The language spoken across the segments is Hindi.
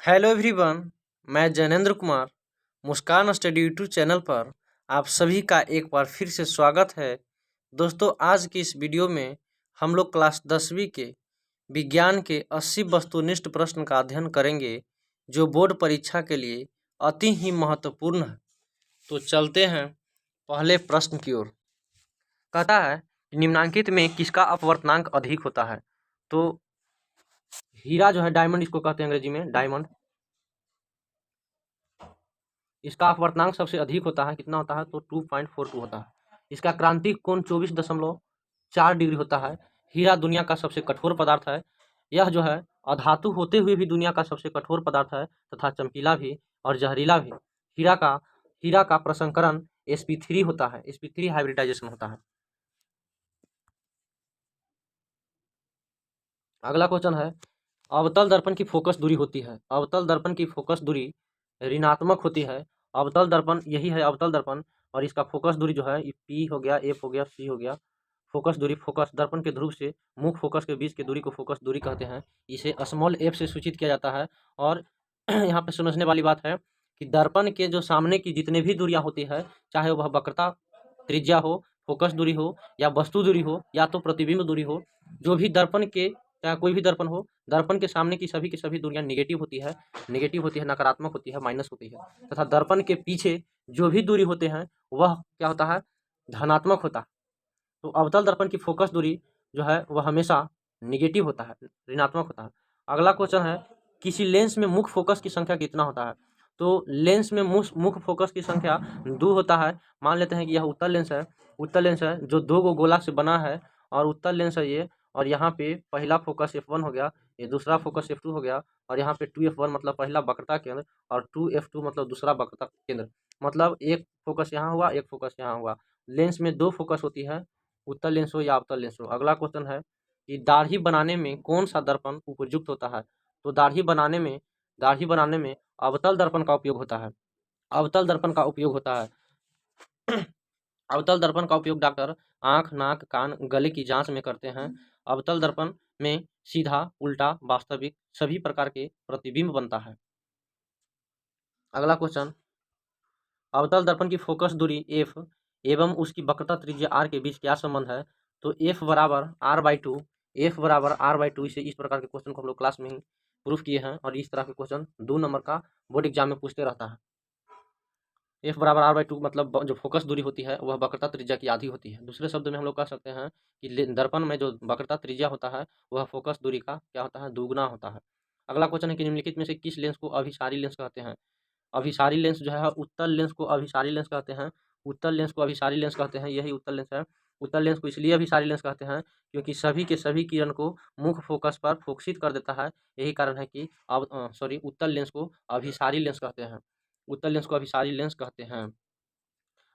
हेलो एवरीवन, मैं जैनेंद्र कुमार मुस्कान स्टडी यूट्यूब चैनल पर आप सभी का एक बार फिर से स्वागत है। दोस्तों, आज की इस वीडियो में हम लोग क्लास 10वीं के विज्ञान के 80 वस्तुनिष्ठ प्रश्न का अध्ययन करेंगे, जो बोर्ड परीक्षा के लिए अति ही महत्वपूर्ण है। तो चलते हैं पहले प्रश्न की ओर। कहता है कि निम्नांकित में किसका अपवर्तनांक अधिक होता है। तो हीरा जो है, डायमंड इसको कहते हैं अंग्रेजी में, डायमंड, इसका अपवर्तनांक सबसे अधिक होता है। कितना होता है? तो 2.42 होता है। इसका क्रांतिक कोण 24.4 डिग्री होता है। हीरा दुनिया का सबसे कठोर पदार्थ है। यह जो है अधातु होते हुए भी दुनिया का सबसे कठोर पदार्थ है तथा चमकीला भी और जहरीला भी। हीरा का प्रसंकरण sp3 होता है। sp3 हाइब्रिडाइजेशन होता है। अगला क्वेश्चन है, अवतल दर्पण की फोकस दूरी होती है। अवतल दर्पण की फोकस दूरी ऋणात्मक होती है। अवतल दर्पण यही है अवतल दर्पण, और इसका फोकस दूरी जो है पी हो गया, एफ हो गया, सी हो गया। फोकस दूरी, फोकस दर्पण के ध्रुव से मुख्य फोकस के बीच की दूरी को फोकस दूरी कहते हैं। इसे स्मॉल एफ से सूचित किया जाता है। और यहाँ पे समझने वाली बात है कि दर्पण के जो सामने की जितने भी दूरियां होती है, चाहे वह वक्रता त्रिज्या हो, फोकस दूरी हो, या वस्तु दूरी हो, या तो प्रतिबिंब दूरी हो, जो भी दर्पण के, चाहे कोई भी दर्पण हो, दर्पण के सामने की सभी दूरियां नेगेटिव होती है, नकारात्मक होती है, माइनस होती है। तथा दर्पण के पीछे जो भी दूरी होते हैं वह क्या होता है? धनात्मक होता है। तो अवतल दर्पण की फोकस दूरी जो है वह हमेशा निगेटिव होता है, ऋणात्मक होता है। अगला क्वेश्चन है, किसी लेंस में मुख्य फोकस की संख्या कितना होता है। तो लेंस में मुख्य फोकस की संख्या 2 होता है। मान लेते हैं कि यह उत्तल लेंस है। उत्तल लेंस है जो 2 गो गोला से बना है, और उत्तल लेंस है ये। और यहाँ पे पहला फोकस f1 हो गया, ये दूसरा फोकस f2 हो गया, और यहाँ पे 2f1 मतलब पहला वक्रता केंद्र, और 2f2 मतलब दूसरा वक्रता केंद्र। मतलब एक फोकस यहाँ हुआ, एक फोकस यहाँ हुआ। लेंस में 2 फोकस होती है, उत्तल लेंस हो या अवतल लेंस हो। अगला क्वेश्चन है कि दाढ़ी बनाने में कौन सा दर्पण उपयुक्त होता है। तो दाढ़ी बनाने में अवतल दर्पण का उपयोग होता है। अवतल दर्पण का उपयोग होता है। अवतल दर्पण का उपयोग डॉक्टर आंख, नाक, कान, गले की जांच में करते हैं। अवतल दर्पण में सीधा, उल्टा, वास्तविक सभी प्रकार के प्रतिबिंब बनता है। अगला क्वेश्चन, अवतल दर्पण की फोकस दूरी f एवं उसकी वक्रता त्रिज्या r के बीच क्या संबंध है। तो f बराबर r/2 इसे इस प्रकार के क्वेश्चन को हम लोग क्लास में ही प्रूफ किए हैं, और इस तरह के क्वेश्चन 2 नंबर का बोर्ड एग्जाम में पूछते रहता है। f बराबर r/2 मतलब जो फोकस दूरी होती है वह वक्रता त्रिज्या की आधी होती है। दूसरे शब्द में हम लोग कह सकते हैं कि दर्पण में जो वक्रता त्रिज्या होता है वह फोकस दूरी का क्या होता है? दुगुना होता है। अगला क्वेश्चन है कि निम्नलिखित में से किस लेंस को अभिसारी लेंस कहते हैं। अभिसारी लेंस जो है, उत्तल लेंस को अभिसारी लेंस कहते हैं। उत्तल लेंस को अभिसारी लेंस कहते हैं, यही उत्तल लेंस है। उत्तल लेंस को इसलिए अभिसारी लेंस कहते हैं क्योंकि सभी के सभी किरण को मुख्य फोकस पर फोकसित कर देता है। यही कारण है कि उत्तल लेंस को अभिसारी लेंस कहते हैं। उत्तल लेंस को अभिसारी लेंस कहते हैं।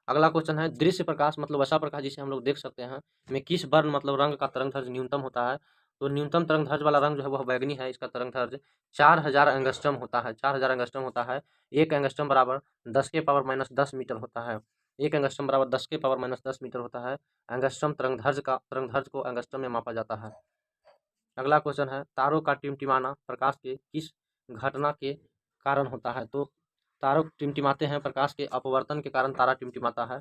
अगला क्वेश्चन है, दृश्य प्रकाश मतलब वसा प्रकाश जिसे हम लोग देख सकते हैं में किस वर्ण मतलब रंग का तरंग दैर्ध्य न्यूनतम होता है। तो न्यूनतम तरंग दैर्ध्य वाला रंग जो है वह बैगनी है। इसका तरंग दैर्ध्य 4000 एंगस्ट्रम होता है। 4000 एंगस्ट्रम होता है। 1 एंगस्ट्रम बराबर 10⁻⁻10 मीटर होता है। 1 एंगस्ट्रम बराबर 10⁻⁻10 मीटर होता है। एंगस्ट्रम तरंग दैर्ध्य को एंगस्ट्रम में मापा जाता है। अगला क्वेश्चन है, तारों का टिमटिमाना प्रकाश के किस घटना के कारण होता है। तो तारों टिमटिमाते हैं प्रकाश के अपवर्तन के कारण तारा टिमटिमाता है।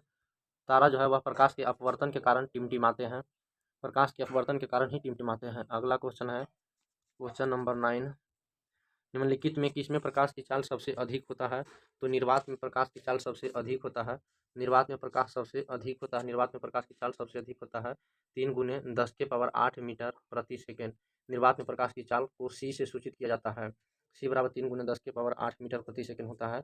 तारा जो है वह प्रकाश के अपवर्तन के कारण टिमटिमाते हैं। प्रकाश के अपवर्तन के कारण ही टिमटिमाते हैं। अगला क्वेश्चन है क्वेश्चन नंबर 9, निम्नलिखित में किसमें प्रकाश की चाल सबसे अधिक होता है। तो निर्वात में प्रकाश की चाल सबसे अधिक होता है। निर्वात में प्रकाश सबसे अधिक होता है। निर्वात में प्रकाश की चाल सबसे अधिक होता है 3 × 10⁸ मीटर प्रति सेकेंड। निर्वात में प्रकाश की चाल को c से सूचित किया जाता है। c बराबर 3 × 10⁸ मीटर प्रति सेकेंड होता है।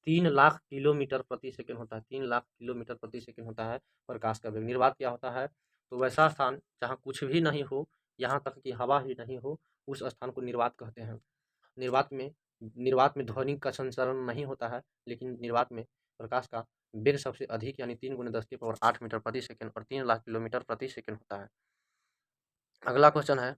3 लाख किलोमीटर प्रति सेकेंड होता है। 3 लाख किलोमीटर प्रति सेकेंड होता है प्रकाश का वेग। निर्वात क्या होता है? तो वैसा स्थान जहाँ कुछ भी नहीं हो, यहाँ तक कि हवा ही नहीं हो, उस स्थान को निर्वात कहते हैं। निर्वात में ध्वनि का संचरण नहीं होता है, लेकिन निर्वात में प्रकाश का वेग सबसे अधिक यानी 3 × 10⁸ मीटर प्रति सेकेंड और 3 लाख किलोमीटर प्रति सेकेंड होता है। अगला क्वेश्चन है,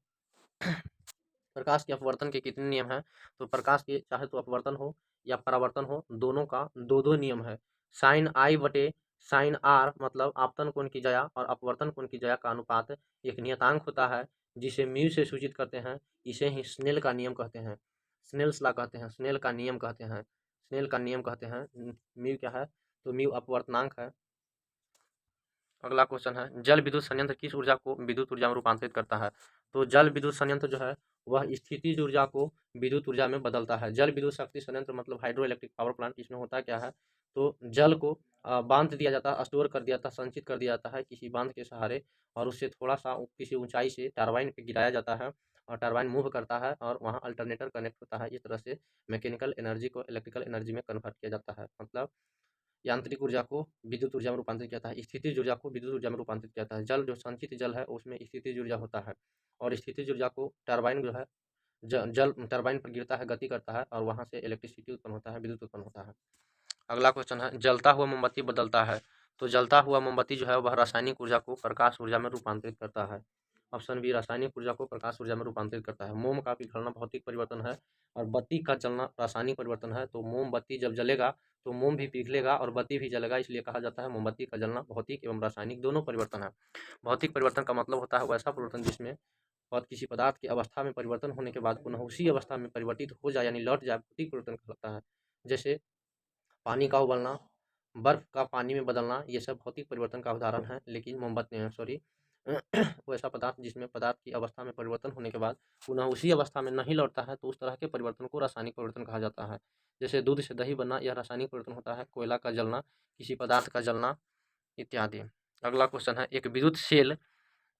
प्रकाश के अपवर्तन के कितने नियम हैं। तो प्रकाश के चाहे तो अपवर्तन हो या परावर्तन हो, दोनों का 2 नियम है। साइन आई बटे साइन आर मतलब आपतन कोण की जया और अपवर्तन कोण की जया का अनुपात एक नियतांक होता है जिसे म्यू से सूचित करते हैं। इसे ही स्नेल का नियम कहते हैं। स्नेल्स लॉ कहते हैं, स्नेल का नियम कहते हैं, स्नेल का नियम कहते हैं। म्यू क्या है, तो म्यू अपवर्तनांक है। अगला क्वेश्चन है, जल विद्युत संयंत्र किस ऊर्जा को विद्युत ऊर्जा में रूपांतरित करता है? तो जल विद्युत संयंत्र जो है वह स्थितिज ऊर्जा को विद्युत ऊर्जा में बदलता है। जल विद्युत शक्ति संयंत्र मतलब हाइड्रो इलेक्ट्रिक पावर प्लांट। इसमें होता क्या है, तो जल को बांध दिया जाता है, स्टोर कर दिया जाता है, संचित कर दिया जाता है किसी बांध के सहारे, और उससे थोड़ा सा किसी ऊंचाई से टरबाइन पे गिराया जाता है, और टरबाइन मूव करता है और वहाँ अल्टरनेटर कनेक्ट होता है। इस तरह से मैकेनिकल एनर्जी को इलेक्ट्रिकल एनर्जी में कन्वर्ट किया जाता है। मतलब यांत्रिक ऊर्जा को विद्युत ऊर्जा में रूपांतरित किया जाता है, स्थितिज ऊर्जा को विद्युत ऊर्जा में रूपांतरित किया जाता है। जल जो संचित जल है उसमें स्थितिज ऊर्जा होता है, और स्थितिज ऊर्जा को टरबाइन जो है जल टरबाइन पर गिरता है, गति करता है, और वहाँ से इलेक्ट्रिसिटी उत्पन्न होता है, विद्युत उत्पन्न होता है। अगला क्वेश्चन है, जलता हुआ मोमबत्ती बदलता है। तो जलता हुआ मोमबत्ती जो है वह रासायनिक ऊर्जा को प्रकाश ऊर्जा में रूपांतरित करता है। ऑप्शन बी, रासायनिक ऊर्जा को प्रकाश ऊर्जा में रूपांतरित करता है। मोम का पिघलना भौतिक परिवर्तन है, और बत्ती का जलना रासायनिक परिवर्तन है। तो मोमबत्ती जब जलेगा तो मोम भी पिघलेगा और बत्ती भी जलेगा, इसलिए कहा जाता है मोमबत्ती का जलना भौतिक एवं रासायनिक दोनों परिवर्तन है। भौतिक परिवर्तन का मतलब होता है वैसा परिवर्तन जिसमें किसी पदार्थ की अवस्था में परिवर्तन होने के बाद पुनः उसी अवस्था में परिवर्तित हो जाए, यानी लौट जाए, भौतिक परिवर्तन कहलाता है। जैसे पानी का उबलना, बर्फ का पानी में बदलना, ये सब भौतिक परिवर्तन का उदाहरण है। लेकिन मोमबत्ती सॉरी वैसा पदार्थ जिसमें पदार्थ की अवस्था में परिवर्तन होने के बाद पुनः उसी अवस्था में नहीं लौटता है, तो उस तरह के परिवर्तन को रासायनिक परिवर्तन कहा जाता है। जैसे दूध से दही बनना, यह रासायनिक परिवर्तन होता है। कोयला का जलना, किसी पदार्थ का जलना इत्यादि। अगला क्वेश्चन है, एक विद्युत सेल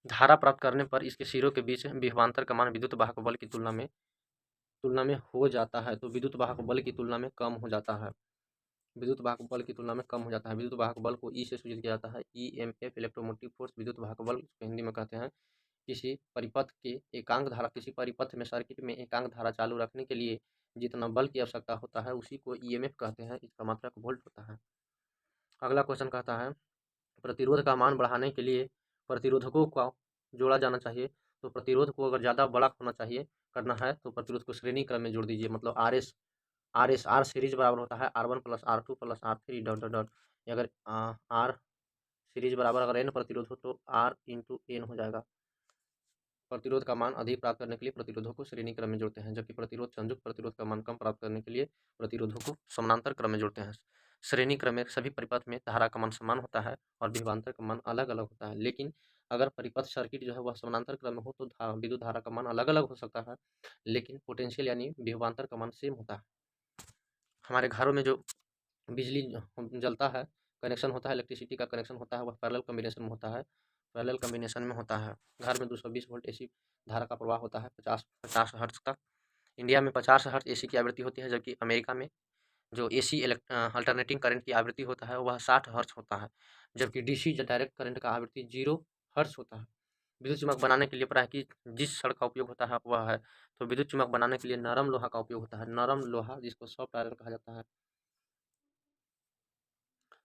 धारा प्राप्त करने पर इसके सिरों के बीच विभवांतर का मान विद्युत वाहक बल की तुलना में हो जाता है। तो विद्युत वाहक बल की तुलना में कम हो जाता है, विद्युत वाहक बल की तुलना में कम हो जाता है। विद्युत वाहक बल को ई से सूचित किया जाता है, ईएमएफ इलेक्ट्रोमोटिव फोर्स। विद्युत वाहक बल इसको हिंदी में कहते हैं। किसी परिपथ के एकांक धारा, किसी परिपथ में सर्किट में एकांक धारा चालू रखने के लिए जितना बल की आवश्यकता होता है उसी को ईएमएफ कहते हैं। इसका मात्रक वोल्ट होता है। अगला क्वेश्चन कहता है, प्रतिरोध का मान बढ़ाने के लिए प्रतिरोधकों का जोड़ा जाना चाहिए। तो प्रतिरोध को अगर ज़्यादा बड़ा होना चाहिए करना है तो प्रतिरोध को श्रेणी क्रम में जोड़ दीजिए। मतलब आर सीरीज बराबर होता है R1 + R2 + R3 dot dot dot. अगर आर सीरीज बराबर अगर एन प्रतिरोध हो तो R × एन हो जाएगा। प्रतिरोध का मान अधिक प्राप्त करने के लिए प्रतिरोधों को श्रेणी क्रम में जोड़ते हैं, जबकि प्रतिरोध संयुक्त प्रतिरोध का मान कम प्राप्त करने के लिए प्रतिरोधों को समानांतर क्रम में जोड़ते हैं। श्रेणी क्रम में सभी परिपथ में धारा का मान समान होता है और विभवांतर का मान अलग अलग होता है। लेकिन अगर परिपथ सर्किट जो है वह समानांतर क्रम में हो तो विद्युत धारा का मान अलग अलग हो सकता है, लेकिन पोटेंशियल यानी विभवांतर का मान सेम होता है। हमारे घरों में जो बिजली जलता है, कनेक्शन होता है, इलेक्ट्रिसिटी का कनेक्शन होता है, वह पैरेलल कॉम्बिनेशन में होता है, पैरेलल कॉम्बिनेशन में होता है। घर में 220 वोल्ट एसी धारा का प्रवाह होता है 50 हर्ट्ज तक। इंडिया में 50 हर्ट्ज एसी की आवृत्ति होती है, जबकि अमेरिका में जो एसी अल्टरनेटिंग करंट की आवृत्ति होता है वह 60 हर्ट्ज होता है, जबकि डीसी डायरेक्ट करंट का आवृत्ति 0 हर्ट्ज होता है। विद्युत चुम्बक बनाने के लिए प्रायः कि जिस छड़ का उपयोग होता है वह है, तो विद्युत चुम्बक बनाने के लिए नरम लोहा का उपयोग होता है, नरम लोहा जिसको सॉफ्ट आयरन कहा जाता है।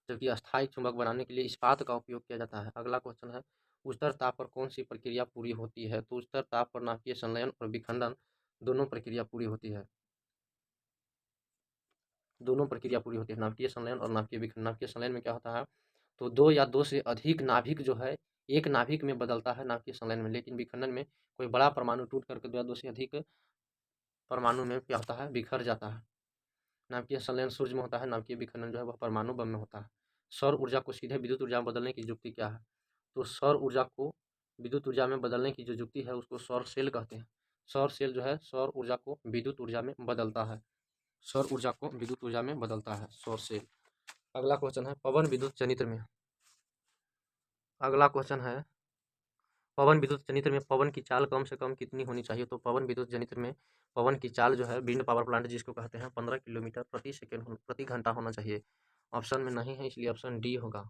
जबकि अस्थायी चुंबक बनाने के लिए इस्पात का उपयोग किया जाता है। अगला क्वेश्चन है, उच्चतर ताप पर कौन सी प्रक्रिया पूरी होती है? तो उच्चतर ताप पर नाभिकीय संलयन और विखंडन दोनों प्रक्रिया पूरी होती है, दोनों प्रक्रिया पूरी होती है, नाभिकीय संलयन और नाभिकीय विखंडन। नाभिकीय संलयन में क्या होता है, तो 2 या 2 से अधिक नाभिक जो है एक नाभिक में बदलता है नाभिकीय संलयन में, लेकिन विखंडन में कोई बड़ा परमाणु टूट करके 2 या 2 से अधिक परमाणु में क्या होता है, बिखर जाता है। नाभिकीय संलयन सूर्य में होता है, नाभिकीय विखंडन जो है वह परमाणु बम में होता है। सौर ऊर्जा को सीधे विद्युत ऊर्जा में बदलने की युक्ति क्या है? तो सौर ऊर्जा को विद्युत ऊर्जा में बदलने की जो युक्ति है उसको सौर सेल कहते हैं। सौर सेल जो है सौर ऊर्जा को विद्युत ऊर्जा में बदलता है, सौर ऊर्जा को विद्युत ऊर्जा में बदलता है सौर सेल। अगला क्वेश्चन है, पवन विद्युत जनित्र में अगला क्वेश्चन है, पवन विद्युत जनित्र में पवन की चाल कम से कम कितनी होनी चाहिए? तो पवन विद्युत जनित्र में पवन की चाल जो है विंड पावर प्लांट जिसको कहते हैं 15 किलोमीटर प्रति सेकेंड प्रति घंटा होना चाहिए। ऑप्शन में नहीं है इसलिए ऑप्शन डी होगा।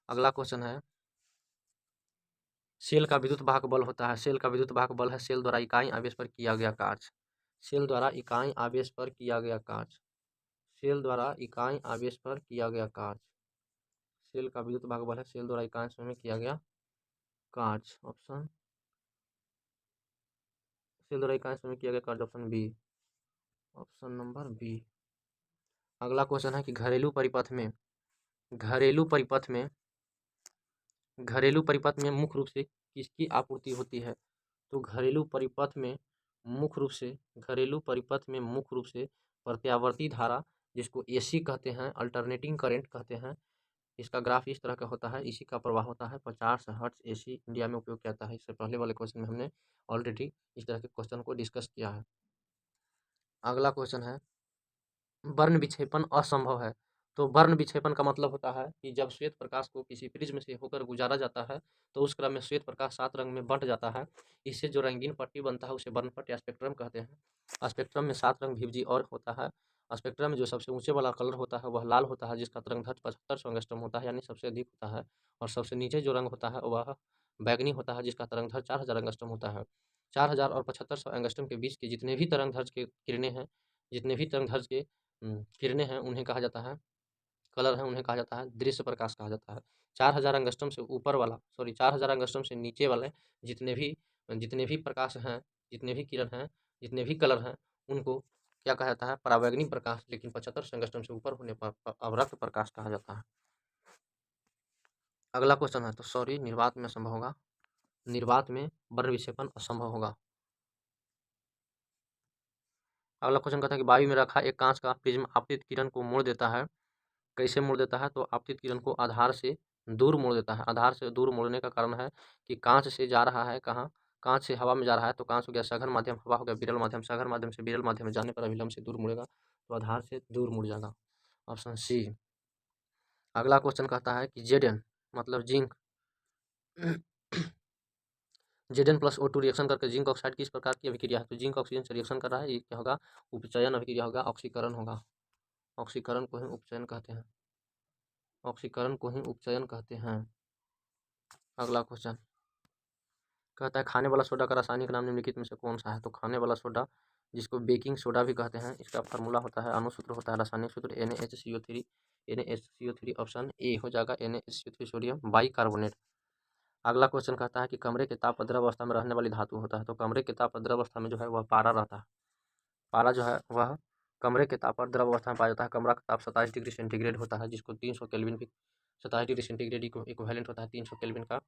अगला क्वेश्चन है, सेल का विद्युत वाहक बल होता है, सेल का विद्युत वाहक बल है सेल द्वारा इकाई आवेश पर किया गया कार्य, सेल द्वारा इकाई आवेश पर किया गया कार्य, सेल द्वारा इकाई आवेश पर किया गया कार्य। सेल का विद्युत वाहक बल है सेल द्वारा इकाई आवेश में किया गया कार्य। ऑप्शन सेल द्वारा इकाई आवेश में किया गया कार्य, option B, option number B. अगला क्वेश्चन है कि घरेलू परिपथ में मुख्य रूप से किसकी आपूर्ति होती है? तो घरेलू परिपथ में मुख्य रूप से घरेलू परिपथ में मुख्य रूप से प्रत्यावर्ती धारा, जिसको एसी कहते हैं, अल्टरनेटिंग करंट कहते हैं, इसका ग्राफ इस तरह का होता है, इसी का प्रवाह होता है। 50 हर्ट्ज एसी इंडिया में उपयोग किया जाता है। इससे पहले वाले क्वेश्चन में हमने ऑलरेडी इस तरह के क्वेश्चन को डिस्कस किया है। अगला क्वेश्चन है, वर्ण विक्षेपण असंभव है। तो वर्ण विक्षेपण का मतलब होता है कि जब श्वेत प्रकाश को किसी प्रिज्म से होकर गुजारा जाता है तो उस क्रम में श्वेत प्रकाश 7 रंग में बंट जाता है। इससे जो रंगीन पट्टी बनता है उसे वर्णपट या स्पेक्ट्रम कहते हैं। स्पेक्ट्रम में 7 रंग विभजी और होता है। स्पेक्ट्रम में जो सबसे ऊंचे वाला कलर होता है वह लाल होता है, जिसका तरंगदैर्घ्य 7500 एंगस्ट्रॉम होता है, यानी सबसे अधिक होता है। और सबसे नीचे जो रंग होता है वह बैगनी होता है, जिसका तरंगदैर्घ्य 4000 एंगस्ट्रॉम होता है। 4000 और 7500 एंगस्ट्रॉम के बीच के जितने भी तरंगदैर्घ्य के किरणें हैं, जितने भी तरंगदैर्घ्य के किरणें हैं, उन्हें कहा जाता है, कलर है, उन्हें कहा जाता है दृश्य प्रकाश कहा जाता है। 4000 एंगस्ट्रॉम से ऊपर वाला, सॉरी 4000 एंगस्ट्रॉम से नीचे वाले जितने भी प्रकाश हैं, जितने भी किरण हैं, जितने भी कलर हैं, उनको क्या कहा जाता है, परावैंगनी प्रकाश। लेकिन 75 एंगस्ट्रॉम से ऊपर होने पर अवरक्त प्रकाश कहा जाता है। अगला क्वेश्चन है, तो सॉरी निर्वात में असंभव होगा, निर्वात में वर्ण विक्षेपण असंभव होगा। अगला क्वेश्चन कहता है कि वायु में रखा एक कांच का प्रिज्म आपतित किरण को मोड़ देता है। कैसे मोड़ देता है, तो आपतित किरण को आधार से दूर मोड़ देता है। आधार से दूर मोड़ने का कारण है कि कांच से जा रहा है कहाँ, कांच से हवा में जा रहा है, तो कांच हो गया सघन माध्यम, हवा हो गया विरल माध्यम, सघन माध्यम से विरल माध्यम में जाने पर अभिलंब से दूर मुड़ेगा, तो आधार से दूर मुड़ जाएगा, ऑप्शन सी। अगला क्वेश्चन कहता है कि Zn मतलब zinc, Zn plus O2 reaction करके जिंक ऑक्साइड किस प्रकार की अभिक्रिया है, तो जिंक ऑक्सीजन से रिएक्शन कर रहा है, ये क्या होगा, उपचयन अभिक्रिया होगा, ऑक्सीकरण होगा। ऑक्सीकरण को ही उपचयन कहते हैं, ऑक्सीकरण को ही उपचयन कहते हैं। अगला क्वेश्चन कहता है खाने वाला सोडा का रासायनिक नाम निम्नलिखित में से कौन सा है, तो खाने वाला सोडा, जिसको बेकिंग सोडा भी कहते हैं, इसका फार्मूला होता है, अणुसूत्र होता है, रासायनिक सूत्र NaHCO3, NaHCO3 ऑप्शन ए हो जाएगा, NaHCO3 सोडियम बाइकार्बोनेट। अगला क्वेश्चन कहता है कि कमरे के ताप द्रव अवस्था में रहने वाली धातु होता है, तो कमरे के ताप द्रव अवस्था में जो है वह पारा रहता है। पारा जो है वह कमरे के ताप पर द्रव अवस्था में पाया जाता है। कमरा का ताप 27 डिग्री सेंटीग्रेड होता है, जिसको 300 केल्विन की 27 डिग्री सेंटीग्रेड इक्विवेलेंट होता है 300 केल्विन का।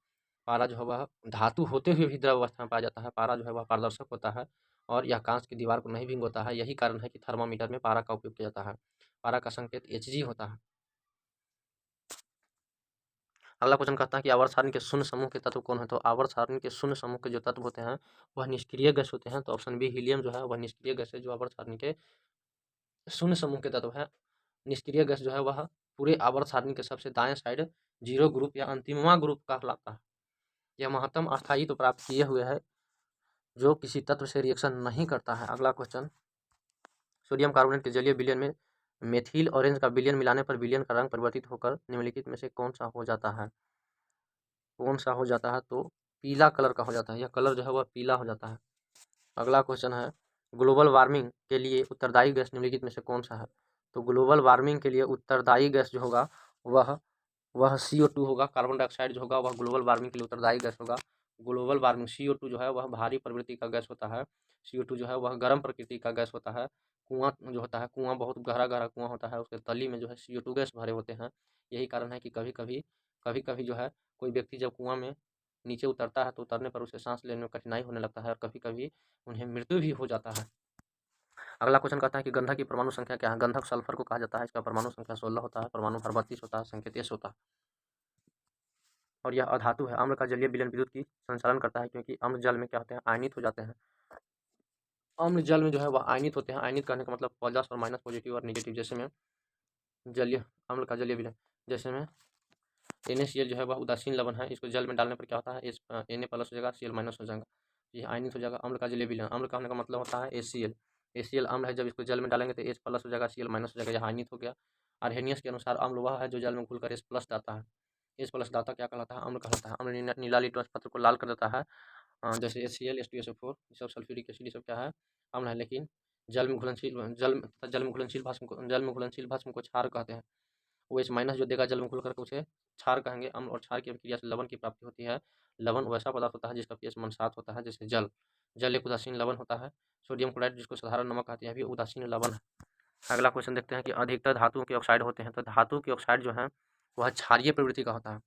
पारा जो है वह धातु होते हुए भी द्रव अवस्था में पाया जाता है। पारा जो है वह पारदर्शक होता है और यह कांच की दीवार को नहीं भिंगोता है। यही कारण है कि थर्मामीटर में पारा का उपयोग किया जाता है। पारा का संकेत Hg होता है। अगला क्वेश्चन कहता है कि आवर्त सारणी के शून्य समूह के तत्व कौन है, तो आवर्त सारणी के शून्य समूह के जो तत्व होते हैं वह निष्क्रिय गैस होते हैं, तो ऑप्शन बी हीलियम जो है वह निष्क्रिय गैस है, जो आवर्त सारणी के शून्य समूह के तत्व है। निष्क्रिय गैस जो है वह पूरे आवर्त सारणी के सबसे दाएं साइड 0 ग्रुप या अंतिमवा ग्रुप कहलाता है। यह महत्तम अस्थायी तो प्राप्त किए हुए है, जो किसी तत्व से रिएक्शन नहीं करता है। अगला क्वेश्चन, सोडियम कार्बोनेट के जलीय विलयन में मेथिल ऑरेंज का विलयन मिलाने पर विलयन का रंग परिवर्तित होकर निम्नलिखित में से कौन सा हो जाता है, कौन सा हो जाता है, तो पीला कलर का हो जाता है। यह कलर जो है वह पीला हो जाता है। अगला क्वेश्चन है, ग्लोबल वार्मिंग के लिए उत्तरदायी गैस निम्नलिखित में से कौन सा है, तो ग्लोबल वार्मिंग के लिए उत्तरदायी गैस जो होगा वह CO2 होगा। कार्बन डाइऑक्साइड जो होगा वह ग्लोबल वार्मिंग के लिए उत्तरदायी गैस होगा। ग्लोबल वार्मिंग CO2 जो है वह भारी प्रवृत्ति का गैस होता है। CO2 जो है वह गर्म प्रकृति का गैस होता है। कुआं जो होता है, कुआं बहुत गहरा गहरा कुआं होता है, उसके तली में जो है CO2 गैस भरे होते हैं। यही कारण है कि कभी कभी जो है कोई व्यक्ति जब कुआं में नीचे उतरता है तो उतरने पर उसे सांस लेने में कठिनाई होने लगता है और कभी कभी उन्हें मृत्यु भी हो जाता है। अगला क्वेश्चन कहता है कि गंधक की परमाणु संख्या क्या है, गंधक सल्फर को कहा जाता है, इसका परमाणु संख्या 16 होता है, परमाणु भार 32 होता है, संकेत S होता है और यह अधातु है। अम्ल का जलीय विलयन विद्युत की संचालन करता है, क्योंकि अम्ल जल में क्या होते हैं, आयनित हो जाते हैं। अम्ल जल में जो है वह आयनित होते हैं। आयनित करने का मतलब प्लस और माइनस, पॉजिटिव और नेगेटिव। जैसे में जलीय अम्ल का जलीय विलयन, जैसे में NaCl जो है वह उदासीन लवण है, इसको जल में डालने पर क्या होता है, Na प्लस हो जाएगा, Cl माइनस हो जाएगा, यह आयनित हो जाएगा। अम्ल का जलीय विलयन, अम्ल का होने का मतलब होता है ACl अम्ल है, जब इसको जल में डालेंगे तो H प्लस हो जाएगा, Cl माइनस हो जाएगा, यह आयनित हो गया। आर्हेनियस के अनुसार अम्ल वह है जो जल में घुलकर H प्लस डालता है। H प्लस डालता क्या कहलाता है, अम्ल कहलाता है। अम्ल नीला लिटमस पत्र को लाल कर देता है। जैसे HCl H2SO4 ये सब सल्फ्यूरिक एसिड, ये सब क्या है, अम्ल है, लेकिन जल में घुलनशील जल में घुलनशील भस्म को क्षार कहते हैं। OH माइनस जो देगा जल में घुल करके उसे क्षार कहेंगे। अम्ल और क्षार की अभिक्रिया से लवण की प्राप्ति होती है। लवण वैसा पदार्थ होता है जिसका pH मान 7 होता है, जैसे जल एक उदासीन लवण होता है। सोडियम क्लोराइड जिसको साधारण नमक कहते हैं भी उदासीन लवण है। अगला क्वेश्चन देखते हैं कि अधिकतर धातुओं के ऑक्साइड होते हैं, तो धातु के ऑक्साइड जो है वह क्षारीय प्रवृत्ति का होता है।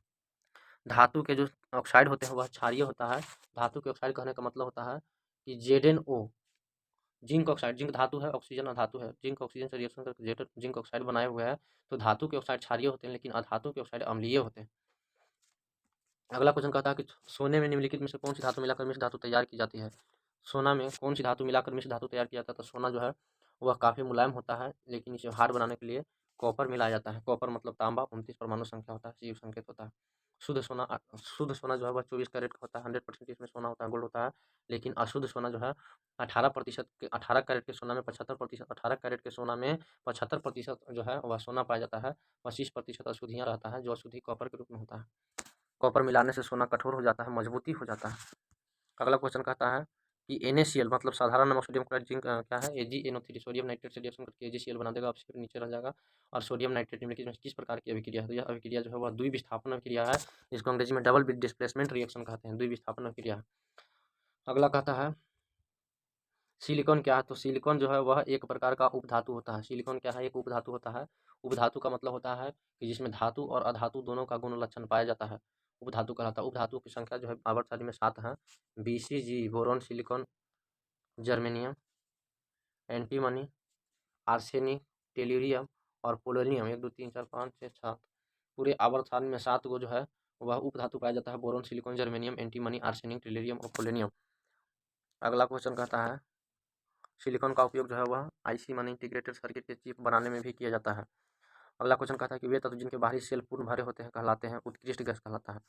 धातु के जो ऑक्साइड होते हैं वह क्षारीय होता है। धातु के ऑक्साइड कहने का मतलब होता है कि ZnO जिंक ऑक्साइड, जिंक धातु है, ऑक्सीजन अधातु है। जिंक ऑक्सीजन से रिएक्शन करके जिंक ऑक्साइड बनाए हुए हैं। तो धातु के ऑक्साइड क्षारीय होते हैं, लेकिन अधातु के ऑक्साइड अम्लीय होते हैं। अगला क्वेश्चन कहता है कि सोने में निम्नलिखित में से कौन सी धातु मिलाकर मिश्र धातु तैयार की जाती है। सोना में कौन सी धातु मिलाकर मिश्र धातु तैयार किया जाता है। तो सोना जो है वह काफ़ी मुलायम होता है, लेकिन इसे हार्ड बनाने के लिए कॉपर मिलाया जाता है। कॉपर मतलब तांबा, 29 परमाणु संख्या होता है, जीव संकेत होता है। शुद्ध सोना जो है वह 24 कैरेट का होता है, 100% इसमें सोना होता है, गोल्ड होता है। लेकिन अशुद्ध सोना जो है 18% के, 18 कैरेट के सोना में 75%, 18 कैरेट के सोना में 75% जो है वह सोना पाया जाता है। 25% अशुद्धियाँ रहता है, जो अशुद्धि कॉपर के रूप में होता है। कॉपर मिलाने से सोना कठोर हो जाता है, मजबूती हो जाता है। अगला क्वेश्चन कहता है कि NaCl मतलब साधारण नमक, सोडियम क्लोराइड, जिंक क्या है, AgNO3, सोडियम नाइट्रेट से रिएक्शन करके AgCl बना देगा, ऑप्शन नीचे रह जाएगा। और सोडियम नाइट्रेट निम्नलिखित में किस प्रकार की अभिक्रिया है। तो यह अभिक्रिया जो है वह द्विविस्थापन अभिक्रिया है, जिसको अंग्रेजी में डबल डिस्प्लेसमेंट रिएक्शन कहते हैं, द्विविस्थापन अभिक्रिया है। अगला कहता है सिलिकॉन क्या है। तो सिलिकॉन जो है वह एक प्रकार का उपधातु होता है। सिलिकॉन क्या है, एक उपधातु होता है। उपधातु का मतलब होता है कि जिसमें धातु और अधातु दोनों का गुण लक्षण पाया जाता है, उपधातु कहलाता है। उपधातु की संख्या जो है आवर्त सारणी में 7 है। BCG, boron, silicon, germanium, antimony, arsenic, tellurium और पोलोनियम, 1 2 3 4 5 6 7, पूरे आवर्त सारणी में 7 गो जो है वह उपधातु पाया जाता है। Boron, silicon, germanium, antimony, arsenic, tellurium और पोलोनियम। अगला क्वेश्चन कहता है सिलिकॉन का उपयोग जो है वह IC मानी इंटीग्रेटेड सर्किट के चिप बनाने में भी किया जाता है। अगला क्वेश्चन कहता है कि वे तत्व जिनके बाहरी सेल पूर्ण भरे होते हैं कहलाते हैं उत्कृष्ट गैस कहलाता है।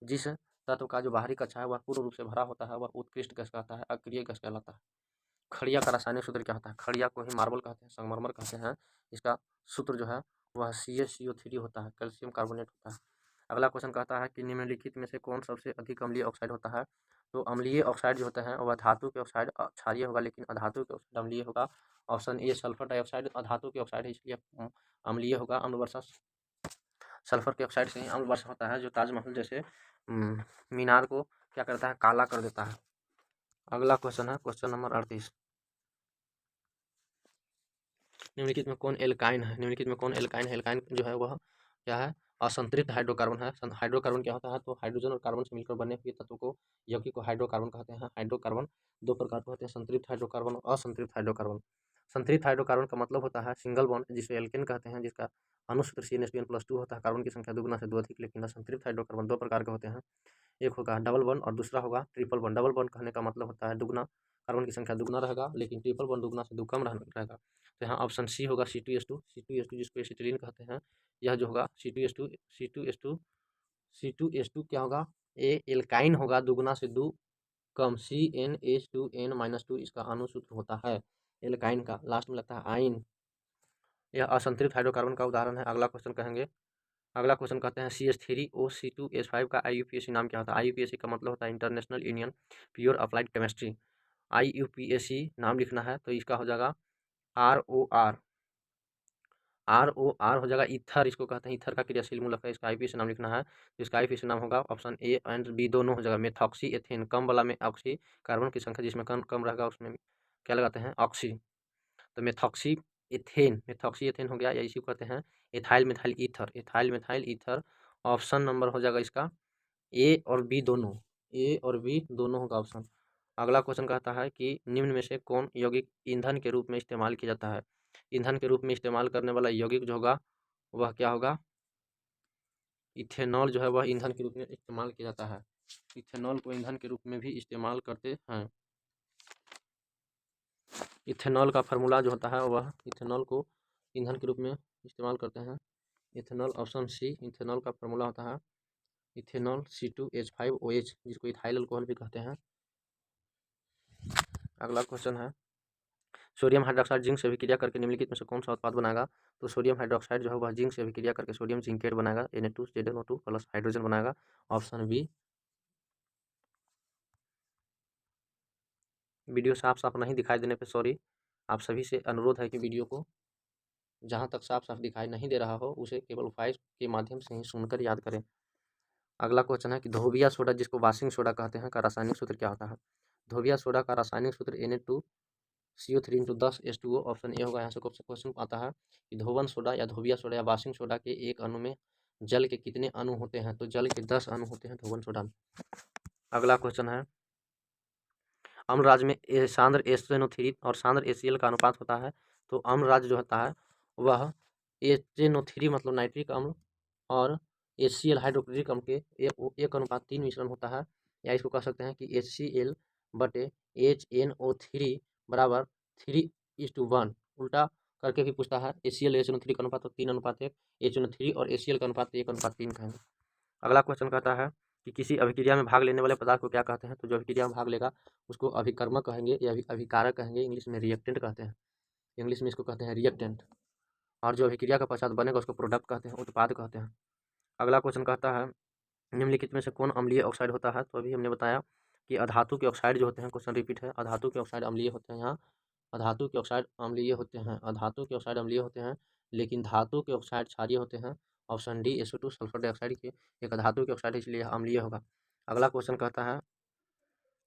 जिस तत्व का जो बाहरी कक्षा है वह पूर्ण रूप से भरा होता है वह उत्कृष्ट गैस कहलाता है, अक्रिय गैस कहलाता है। खड़िया का रासायनिक सूत्र क्या होता है। खड़िया को ही मार्बल कहते हैं, संगमरमर कहते हैं। इसका सूत्र जो है वह CaCO3 होता है, कैल्शियम कार्बोनेट होता है। अगला क्वेश्चन कहता है कि निम्नलिखित में से कौन सबसे अधिक अम्लीय ऑक्साइड होता है। तो अम्लीय ऑक्साइड जो होते हैं वह धातु के ऑक्साइड क्षारीय होगा, लेकिन अधातु के ऑक्साइड अम्लीय होगा। ऑप्शन ए सल्फर डाइऑक्साइड अधातु के ऑक्साइड है, इसलिए अम्लीय होगा। अम्ल वर्षा सल्फर के ऑक्साइड से ही अम्ल वर्षा होता है, जो ताजमहल जैसे मीनार को क्या करता है, काला कर देता है। अगला क्वेश्चन है क्वेश्चन नंबर 38। निम्नलिखित में कौन एल्काइन है। निम्नलिखित में कौन एल्काइन है। एल्काइन जो है वह क्या है, असंतृप्त हाइड्रोकार्बन है। हाइड्रोकार्बन क्या होता है, तो हाइड्रोजन और कार्बन से मिलकर बने हुए तत्व को यौगिक को हाइड्रोकार्बन कहते हैं। हाइड्रोकार्बन दो प्रकार के होते हैं, संतृप्त हाइड्रोकार्बन और असंतृप्त हाइड्रोकार्बन। संतृप्त हाइड्रोकार्बन का मतलब होता है सिंगल बॉन्ड, जिसे एल्केन कहते हैं, जिसका अनुसूत्र CnH2n+2 होता है। कार्बन की संख्या दुगुना से 2 अधिक। लेकिन असंतृप्त हाइड्रोकार्बन दो प्रकार के होते हैं, एक होगा डबल बॉन्ड और दूसरा होगा ट्रिपल बॉन्ड। डबल बॉन्ड कहने का मतलब होता है दुगुना, कार्बन की संख्या दुगुना रहेगा, लेकिन ट्रिपल बॉन्ड दुगुना से दो कम रहेगा। तो यहाँ ऑप्शन सी होगा C2H2। C2H2 जिसको एसिटिलीन कहते हैं, यह जो होगा C2H2 क्या होगा, ए एल्काइन होगा, दुगुना से दो कम, CnH2n-2 इसका अनुसूत्र होता है एल्काइन का। लास्ट में लगता है आइन। यह असंतृप्त हाइड्रोकार्बन का उदाहरण है। अगला क्वेश्चन कहेंगे, अगला क्वेश्चन कहते हैं CH3OC2H5 का IUPAC नाम क्या होता है। IUPAC का मतलब होता है international union pure applied chemistry. IUPAC नाम लिखना है तो इसका हो जाएगा ROR हो जाएगा ईथर, इसको कहते हैं ईथर का क्रियाशील मूलक है। इसका IUPAC नाम लिखना है तो इसका IUPAC नाम होगा ऑप्शन ए एंड बी दोनों हो जाएगा मेथॉक्सी एथेन। कम वाला में ऑक्सी, कार्बन की संख्या जिसमें कम कम रहेगा उसमें क्या लगाते हैं, ऑक्सी। तो मेथॉक्सी एथेन हो गया, या इसी को कहते हैं ethyl methyl ether. Ethyl methyl ether option number हो जाएगा इसका ए और बी दोनों, ए और बी दोनों होगा ऑप्शन। अगला क्वेश्चन कहता है कि निम्न में से कौन यौगिक ईंधन के रूप में इस्तेमाल किया जाता है। ईंधन के रूप में इस्तेमाल करने वाला यौगिक जो होगा वह क्या होगा, इथेनॉल जो है वह ईंधन के रूप में इस्तेमाल किया जाता है। इथेनॉल को ईंधन के रूप में भी इस्तेमाल करते हैं। इथेनॉल का फार्मूला जो होता है वह इथेनॉल को ईंधन के रूप में इस्तेमाल करते हैं। इथेनॉल ऑप्शन सी इथेनॉल का फार्मूला होता है इथेनॉल C2H5OH, जिसको इथाइल अल्कोहल भी कहते हैं। अगला क्वेश्चन है सोडियम हाइड्रोक्साइड जिंक से अभिक्रिया करके निम्नलिखित में से कौन सा उत्पाद बनाएगा। तो सोडियम हाइड्रोक्साइड जो है वह जिंक से अभिक्रिया करके सोडियम जिंकेट बनाएगा, Na2ZnO2 प्लस हाइड्रोजन बनाएगा, ऑप्शन बी। वीडियो साफ साफ नहीं दिखाई देने पे सॉरी। आप सभी से अनुरोध है कि वीडियो को जहाँ तक साफ साफ दिखाई नहीं दे रहा हो उसे केवल वॉइस के माध्यम से ही सुनकर याद करें। अगला क्वेश्चन है कि धोबिया सोडा जिसको वाशिंग सोडा कहते हैं का रासायनिक सूत्र क्या होता है। धोबिया सोडा का रासायनिक सूत्र Na2CO3 × 10H2O, ऑप्शन ए होगा। यहाँ से क्वेश्चन आता है कि धोवन सोडा या धोबिया सोडा या वाशिंग सोडा के एक अणु में जल के कितने अणु होते हैं। तो जल के 10 अणु होते हैं धोवन सोडा में। अगला क्वेश्चन है अम्ल राज्य में सांद्र HNO3 और सांद्र HCl का अनुपात होता है। तो अम्ल राज्य जो होता है वह HNO3 मतलब नाइट्रिक अम्ल और HCl हाइड्रोक्लोरिक अम्ल के 1:3 मिश्रण होता है। या इसको कह सकते हैं कि HCl बटे HNO3 बराबर 3:1। उल्टा करके भी पूछता है। HCl HNO3 का अनुपात 3:1, HNO3 और HCl का अनुपात 1:3 का है। अगला क्वेश्चन कहता है कि किसी अभिक्रिया में भाग लेने वाले पदार्थ को क्या कहते हैं। तो जो अभिक्रिया में भाग लेगा उसको अभिकर्मक कहेंगे या अभिकारक कहेंगे, इंग्लिश में रिएक्टेंट कहते हैं। इंग्लिश में इसको कहते हैं रिएक्टेंट। और जो अभिक्रिया का पश्चात बनेगा उसको प्रोडक्ट कहते हैं, उत्पाद कहते हैं। अगला क्वेश्चन कहता है निम्नलिखित में से कौन अम्लीय ऑक्साइड होता है। तो अभी हमने बताया कि अधातु के ऑक्साइड जो होते हैं, क्वेश्चन रिपीट है, अधातु के ऑक्साइड अम्लीय होते हैं। यहाँ अधातु के ऑक्साइड अम्लीय होते हैं, अधातु के ऑक्साइड अम्लीय होते हैं, लेकिन धातु के ऑक्साइड क्षारीय होते हैं। Option D SO2 sulphur dioxide के एक धातु के ऑक्साइड है, इसलिए अम्लीय होगा। अगला क्वेश्चन कहता है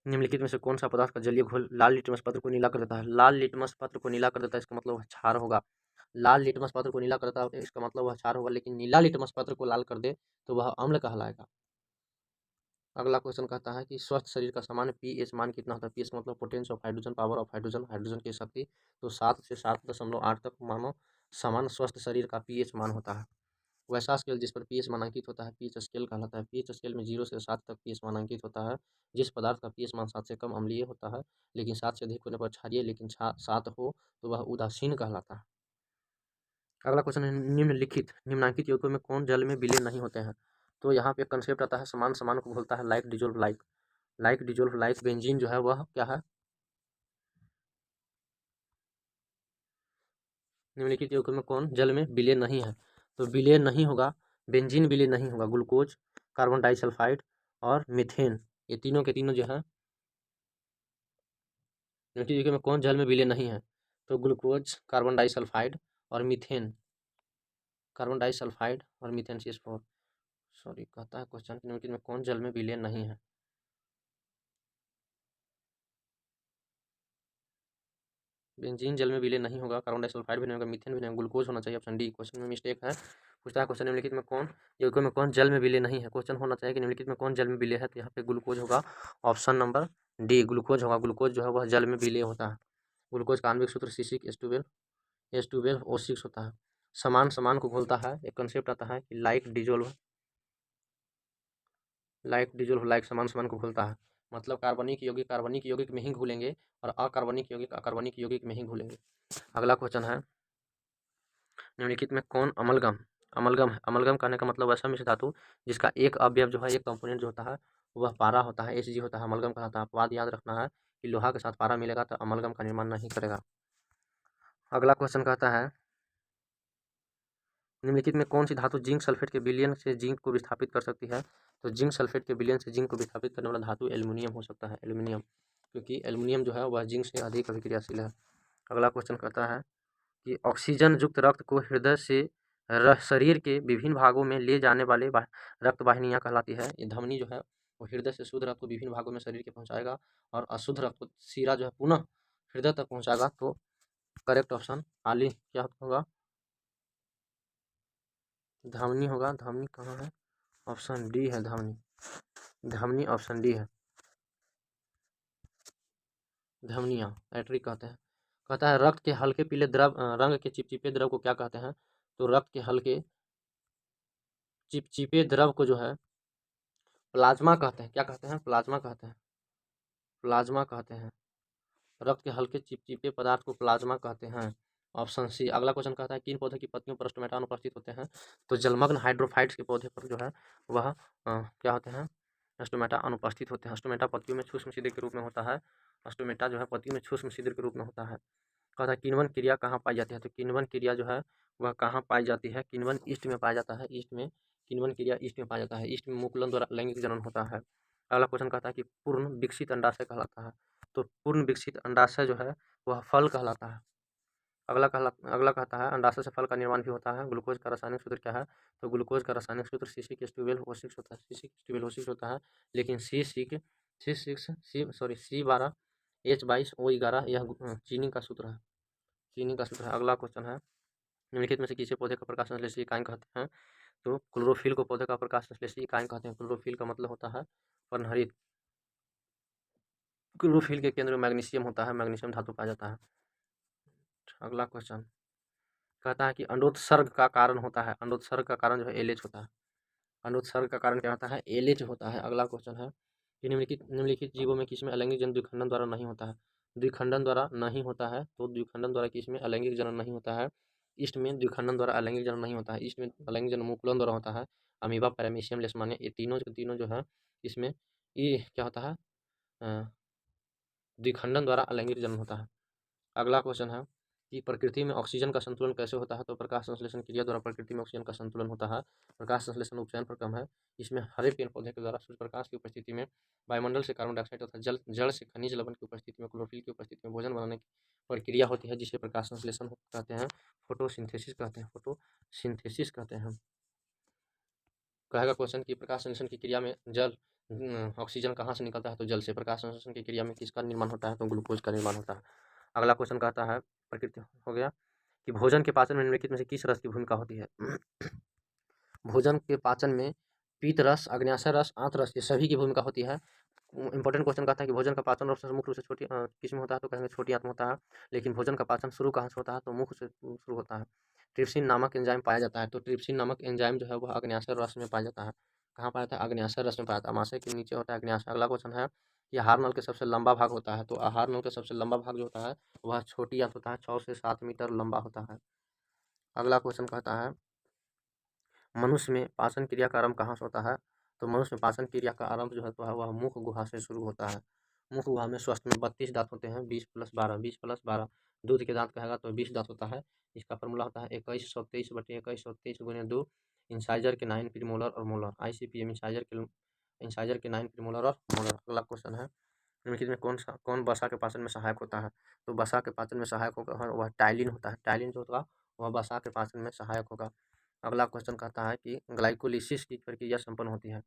निम्नलिखित में से कौन सा पदार्थ का जलीय घोल लाल लिटमस पत्र को नीला कर देता है। लाल लिटमस पत्र को नीला कर देता है, इसका मतलब क्षार होगा। लाल लिटमस पत्र को नीला करता है इसका मतलब वह क्षार होगा, लेकिन नीला लिटमस पत्र को लाल कर दे तो वह अम्ल कहलाएगा। अगला क्वेश्चन कहता है कि स्वस्थ शरीर का सामान्य pH मान कितना होता है। pH का मतलब potential of hydrogen, power of hydrogen, hydrogen की शक्ति। तो 7 से 7.8 तक मानो सामान्य स्वस्थ शरीर का pH मान होता है। वैसा स्केल जिस पर pH मानांकित होता है pH स्केल कहलाता है। pH स्केल में 0 से 7 तक pH मानांकित होता है। जिस पदार्थ का pH मान 7 से कम अम्लीय होता है, लेकिन 7 से अधिक होने पर क्षारीय, लेकिन 7 हो तो वह उदासीन कहलाता है। अगला क्वेश्चन है निम्नांकित यौगिकों में कौन जल में विलीन नहीं होते हैं। तो यहाँ पे कंसेप्ट आता है समान समान को घुलता है, like dissolve like. Like dissolve like benzene जो है वह क्या है, निम्नलिखित यौगिकों में कौन जल में विलीन नहीं है। तो विलीन नहीं होगा, बेंजीन विलीन नहीं होगा, ग्लूकोज, कार्बन डाइसल्फाइड और मीथेन, ये तीनों के तीनों जो है निम्नलिखित यौगिकों में कौन जल में विलीन नहीं है। तो ग्लूकोज, कार्बन डाइसल्फाइड और मीथेन, कार्बन डाइसल्फाइड और मीथेन CH4। सॉरी कहता है क्वेश्चन निम्नलिखित में कौन जल में विलीन नहीं है। बेंजीन जल में विलीन नहीं होगा, कार्बन डाइसल्फाइड भी नहीं होगा, मीथेन भी नहीं होगा, ग्लूकोज होना चाहिए। Option D. क्वेश्चन में मिस्टेक है। पूछता है क्वेश्चन निम्नलिखित में कौन यौगिकों में कौन जल में विलीन नहीं है। क्वेश्चन होना चाहिए कि निम्नलिखित में कौन जल में विलीन है, तो यहाँ पे ग्लूकोज होगा। ऑप्शन नंबर डी ग्लूकोज होगा। ग्लूकोज जो है वह जल में विलीन होता है। ग्लूकोज का आणविक सूत्र C6H12O6 होता है। समान समान को घोलता है। एक कंसेप्ट आता है कि लाइक डिजोल्व लाइक समान समान को घुलता है, मतलब कार्बनिक यौगिक में ही घुलेंगे और अकार्बनिक यौगिक में ही घुलेंगे। अगला क्वेश्चन है निम्नलिखित में कौन अमलगम है। अमलगम कहने का मतलब वैसा मिश्र धातु जिसका एक अवयव जो है, एक कंपोनेंट जो होता है वह पारा होता है, Hg होता है, अमलगम कहलाता है। बात याद रखना है कि लोहा के साथ पारा मिलेगा तो अमलगम का निर्माण नहीं करेगा। अगला क्वेश्चन कहता है निम्नलिखित में कौन सी धातु जिंक सल्फेट के विलयन से जिंक को विस्थापित कर सकती है। तो जिंक सल्फेट के विलयन से जिंक को विस्थापित करने वाला धातु एल्युमिनियम हो सकता है, एल्युमिनियम, क्योंकि एल्युमिनियम जो है वह जिंक से अधिक अभिक्रियाशील है। अगला क्वेश्चन कहता है कि ऑक्सीजन युक्त रक्त को हृदय से शरीर के विभिन्न भागों में ले जाने वाले रक्त वाहिनियाँ कहलाती है। ये धमनी जो है वो हृदय से शुद्ध रक्त को विभिन्न भागों में शरीर के पहुँचाएगा और अशुद्ध रक्त को सीरा जो है पुनः हृदय तक पहुँचाएगा। तो करेक्ट ऑप्शन आली क्या होगा, धमनी होगा। धमनी कहाँ है, ऑप्शन डी है धमनी, धमनी ऑप्शन डी है। धमनियाँ एट्रिक कहते हैं। कहता है रक्त के हल्के पीले रंग के चिपचिपे द्रव को क्या कहते हैं। तो रक्त के हल्के चिपचिपे द्रव को जो है प्लाज्मा कहते हैं। क्या कहते हैं, प्लाज्मा कहते हैं, प्लाज्मा कहते हैं। रक्त के हल्के चिपचिपे पदार्थ को प्लाज्मा कहते हैं। Option C. अगला क्वेश्चन कहता है किन पौधे की पत्तियों पर स्टोमेटा अनुपस्थित होते हैं। तो जलमग्न हाइड्रोफाइट्स के पौधे पर जो है वह क्या होते हैं, स्टोमेटा अनुपस्थित होते हैं। स्टोमेटा पत्तियों में सूक्ष्म छिद्र के रूप में होता है। स्टोमेटा जो है पत्तियों में सूक्ष्म छिद्र के रूप में होता है। कहता है किण्वन क्रिया कहाँ पाई जाती है। तो किण्वन क्रिया जो है वह कहाँ पाई जाती है, किण्वन ईस्ट में पाया जाता है। ईस्ट में किण्वन क्रिया ईस्ट में पाया जाता है। ईस्ट में मुकुलन द्वारा लैंगिक जनन होता है। अगला क्वेश्चन कहता है कि पूर्ण विकसित अंडाशय कहलाता है। तो पूर्ण विकसित अंडाशय जो है वह फल कहलाता है। अगला कहता है अंडाशय से फल का निर्माण भी होता है। ग्लूकोज का रासायनिक सूत्र क्या है। तो ग्लूकोज का रासायनिक सूत्र C6H12O6 होता है, C6H12O6 होता है। लेकिन C12H22O11 यह चीनी का सूत्र है, चीनी का सूत्र है। अगला क्वेश्चन है निम्नलिखित में से किसी पौधे का प्रकाश संश्लेषी इकाई कहते हैं। तो क्लोरोफिल को पौधे का प्रकाश संश्लेषी इकाई कहते हैं। क्लोरोफिल का मतलब होता है पर्णहरित, क्लोरोफिल के केंद्र में मैग्नीशियम होता है, मैग्नीशियम धातु पाया जाता है। अगला क्वेश्चन कहता है कि अंडोत्सर्ग का कारण होता है, अंडोत्सर्ग का कारण जो है एलएच होता है। अंडोत्सर्ग का कारण क्या होता है? एलएच होता है। अगला क्वेश्चन है कि निम्नलिखित जीवों में किसमें अलैंगिक जनन द्विखंडन द्वारा नहीं होता है? द्विखंडन द्वारा नहीं होता है, तो द्विखंडन द्वारा किसमें अलैंगिक जनन नहीं होता है? ईस्ट में द्विखंडन द्वारा अलैंगिक जनन नहीं होता है, ईस्ट में अलैंगिक जनन मुकुलन द्वारा होता है। अमीबा, पैरामीशियम, लेशमानिया, ये तीनों के तीनों जो है इसमें ये क्या होता है? द्विखंडन द्वारा अलैंगिक जनन होता है। अगला क्वेश्चन है कि प्रकृति में ऑक्सीजन का संतुलन कैसे होता है? तो प्रकाश संश्लेषण क्रिया द्वारा प्रकृति में ऑक्सीजन का संतुलन होता है। प्रकाश संश्लेषण उपचयन पर क्रम है। इसमें हरे पेड़ पौधे के द्वारा सूर्य प्रकाश की उपस्थिति में वायुमंडल से कार्बन डाइऑक्साइड तथा जड़ से खनिज लवण की उपस्थिति में क्लोरोफिल की उपस्थिति में भोजन बनाने की प्रक्रिया होती है, जिसे प्रकाश संश्लेषण कहते हैं, फोटोसिंथेसिस कहते हैं, फोटोसिंथेसिस कहते हैं। कहेगा क्वेश्चन की प्रकाश संश्लेषण की क्रिया में ऑक्सीजन कहाँ से निकलता है? तो जल से। प्रकाश संश्लेषण की क्रिया में किसका निर्माण होता है? तो ग्लूकोज का निर्माण होता है। अगला क्वेश्चन कहता है, प्रकृति हो गया कि भोजन के पाचन में निम्नलिखित में से किस रस की भूमिका होती है? भोजन के पाचन में पीत रस, अग्न्याशय रस, आंत रस, ये सभी की भूमिका होती है। इंपॉर्टेंट क्वेश्चन कहता है कि भोजन का पाचन और मुख्य रूप से छोटी किस में होता है? तो कहेंगे छोटी आंत में होता है। लेकिन भोजन का पाचन शुरू कहाँ से होता है? तो मुख से शुरू होता है। ट्रिप्सिन नामक एंजाइम पाया जाता है, तो ट्रिप्सिन नामक एंजाइम जो है वह अग्न्याशय रस में पाया जाता है। कहाँ पाया जाता है? अग्न्याशय रस में पाया जाता है। अमाशय के नीचे होता है अग्न्याशय। अगला क्वेश्चन है कि आहार नल के सबसे लंबा भाग होता है, तो आहार नल का सबसे लंबा भाग जो होता है वह छोटी आंत होता है, 6 से 7 मीटर लंबा होता है। अगला क्वेश्चन कहता है मनुष्य में पाचन क्रिया का आरंभ कहाँ से होता है? तो मनुष्य में पाचन क्रिया का आरंभ जो है तो वह मुख गुहा से शुरू होता है। मुख गुहा में स्वस्थ में 32 दांत होते हैं, 20+12, 20+12। दूध के दांत कहेगा तो 20 दांत होता है। इसका फॉर्मूला होता है 2123/2123 × 2। इंसाइजर के 9 प्रीमोलर और मोलर। ICPM इंसाइजर के 9 प्रीमोलर और मोलर। अगला क्वेश्चन है निम्नलिखित में कौन वसा के पाचन में सहायक होता है? तो वसा के पाचन में सहायक होगा वह टाइलिन होता है। टाइलिन जो होगा वह वसा के पाचन में सहायक होगा। अगला क्वेश्चन कहता है कि ग्लाइकोलिसिस की प्रक्रिया संपन्न होती है।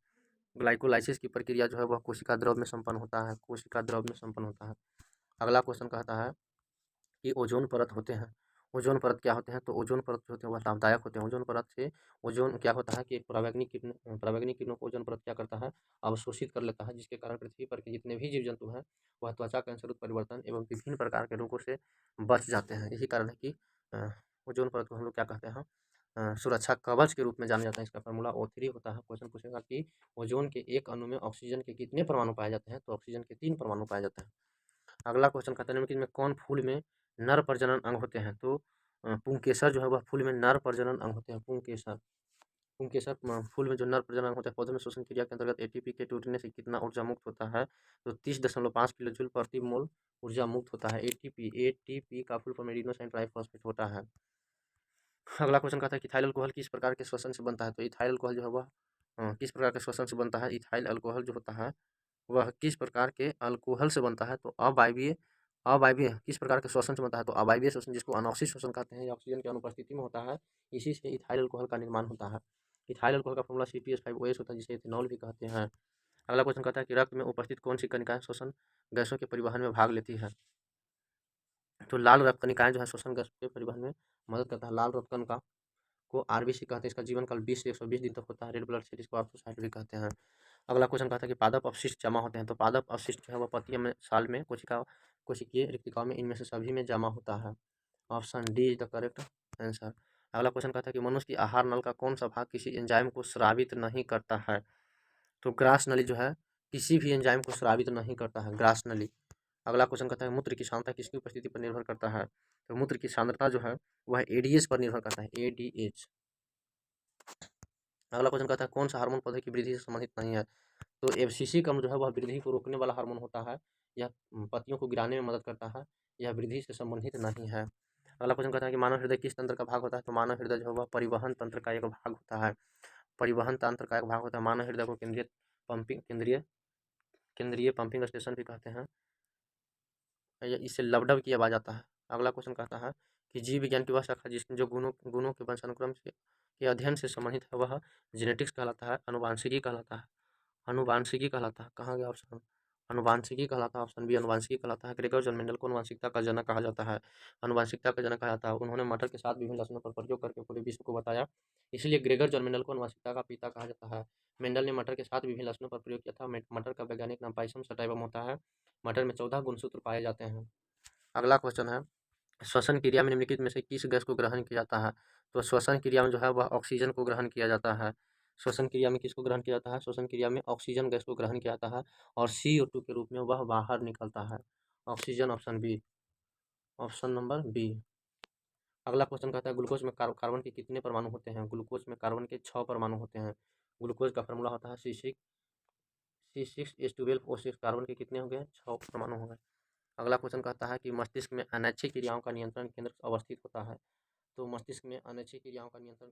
ग्लाइकोलाइसिस की प्रक्रिया जो है वह कोशिका द्रव में संपन्न होता है, कोशिका द्रव में संपन्न होता है। अगला क्वेश्चन कहता है कि ओजोन परत होते हैं। ओजोन परत क्या होते हैं? तो ओजोन परत जो होते हैं वह लाभदायक होते हैं। ओजोन परत से ओजोन क्या होता है कि परावैंगनिक किरणों को ओजोन परत क्या करता है? अवशोषित कर लेता है, जिसके कारण पृथ्वी पर के जितने भी जीव जंतु हैं वह त्वचा कैंसर परिवर्तन एवं विभिन्न प्रकार के रोगों से बच जाते हैं। यही कारण है कि ओजोन परत को हम लोग क्या कहते हैं? सुरक्षा कवच के रूप में जाना जाता है। इसका फॉर्मूला O3 होता है। क्वेश्चन पूछेगा कि ओजोन के एक अणु में ऑक्सीजन के कितने परमाणु पाए जाते हैं? तो ऑक्सीजन के 3 परमाणु पाए जाते हैं। अगला क्वेश्चन कहता है निम्नलिखित में कौन फूल में नर प्रजनन अंग होते हैं? तो पुंकेसर जो है वह फूल में नर प्रजनन अंग होते हैं। पुंकेसर फूल में जो नर प्रजनन अंग होता है। पौधे में श्वसन क्रिया के अंतर्गत ATP के टूटने से कितना ऊर्जा मुक्त होता है? तो 30.5 किलो जूल प्रति मोल ऊर्जा मुक्त होता है। ATP का फुल फॉर्म एडिनोसाइन ट्राइफॉस्फेट होता है। अगला क्वेश्चन कहता है कि इथाइल अल्कोहल किस प्रकार के श्वसन से बनता है? तो इथाइल अल्कोहल जो है वह किस प्रकार के श्वसन से बनता है? इथाइल अल्कोहल जो होता है वह किस प्रकार के अल्कोहल से बनता है? तो अवायवीय अवायवीय किस प्रकार के श्वसन से बनता है? तो अवायवीय श्वसन, जिसको अनॉक्सिक श्वसन कहते हैं, ऑक्सीजन की अनुपस्थिति में होता है। इसी से इथाइल अल्कोहल का निर्माण होता है। इथाइल अल्कोहल का फॉर्मूला CPH5OH होता है, जिसे इथेनॉल भी कहते हैं। अगला क्वेश्चन कहता है कि रक्त में उपस्थित कौन सी कणिकाएं श्वसन गैसों के परिवहन में भाग लेती है? तो लाल रक्त कणिकाएं जो है श्वसन गैस के परिवहन में मदद करता है। लाल रक्त कणिका को RBC कहते हैं। इसका जीवन काल 20 से 120 दिन तक होता है। रेड ब्लड सेल इसको ऑर्थोसाइट भी कहते हैं। अगला क्वेश्चन कहता है कि पादप अवशिष्ट जमा होते हैं। तो पादप अवशिष्ट जो है वह पत्तियों में, साल में, कोशिकीय रिक्तिकाओं में, इनमें से सभी में जमा होता है। Option D is the correct answer. अगला क्वेश्चन कहता है कि मनुष्य की आहार नल का कौन सा भाग किसी एंजाइम को स्रावित नहीं करता है? तो ग्रास नली जो है किसी भी एंजाइम को स्रावित नहीं करता है, ग्रास नली। अगला क्वेश्चन कहता है मूत्र की सांद्रता किसकी उपस्थिति पर निर्भर करता है? तो मूत्र की सांद्रता जो है वह ADH पर निर्भर करता है, ADH। अगला क्वेश्चन कहता है कौन सा हार्मोन पौधे की वृद्धि से संबंधित नहीं है? तो FCC कम जो है वह वृद्धि को रोकने वाला हार्मोन होता है। यह पत्तियों को गिराने में मदद करता है। यह वृद्धि से संबंधित नहीं है। अगला क्वेश्चन कहता है कि मानव हृदय किस तंत्र का भाग होता है? तो मानव हृदय जो है वह परिवहन तंत्र का एक भाग होता है। परिवहन तंत्र का एक भाग होता है। मानव हृदय को केंद्रीय पंपिंग स्टेशन भी कहते हैं। इसे लबडब किया जाता है। अगला क्वेश्चन कहता है कि जीव विज्ञान की वह शाखा जिसमें जो गुणों के वंशानुक्रम के अध्ययन से संबंधित है वह जेनेटिक्स कहलाता है, अनुवांशिकी कहलाता है। अनुवांशिकी कहलाता है। कहाँ गया ऑप्शन? अनुवांशिकी कहलाता है। ऑप्शन बी अनुवांशिकी कहलाता है। ग्रेगर जॉन मेंडल को अनुवांशिकता का जनक कहा जाता है। अनुवांशिकता का जनक कहा जाता है। उन्होंने मटर के साथ विभिन्न लक्षणों पर प्रयोग करके पूरे विश्व को बताया इसलिए ग्रेगर जॉन को आनुवंशिकता का पिता कहा जाता है। मेंडल ने मटर के 7 विभिन्न लक्षणों पर प्रयोग किया था। मटर का वैज्ञानिक नाम पाइसम सटाइवम होता है। मटर में 14 गुणसूत्र पाए जाते हैं। अगला क्वेश्चन है, श्वसन क्रिया में निम्नलिखित में से किस गैस को ग्रहण किया जाता है? तो श्वसन क्रिया में जो है वह ऑक्सीजन को ग्रहण किया जाता है। श्वसन क्रिया में किसको ग्रहण किया जाता है? श्वसन क्रिया में ऑक्सीजन गैस को ग्रहण किया जाता है और CO2 के रूप में वह बाहर निकलता है। Oxygen, option B, option number B. अगला क्वेश्चन कहता है, ग्लूकोज में कार्बन के कितने परमाणु होते हैं? ग्लूकोज में कार्बन के 6 परमाणु होते हैं। ग्लूकोज का फॉर्मूला होता है C6H12O6। कार्बन के कितने हो गए? 6 परमाणु हो गए। अगला क्वेश्चन कहता है कि मस्तिष्क में अनैच्छिक क्रियाओं का नियंत्रण केंद्र अवस्थित होता है। तो मस्तिष्क में अनैच्छिक क्रियाओं का नियंत्रण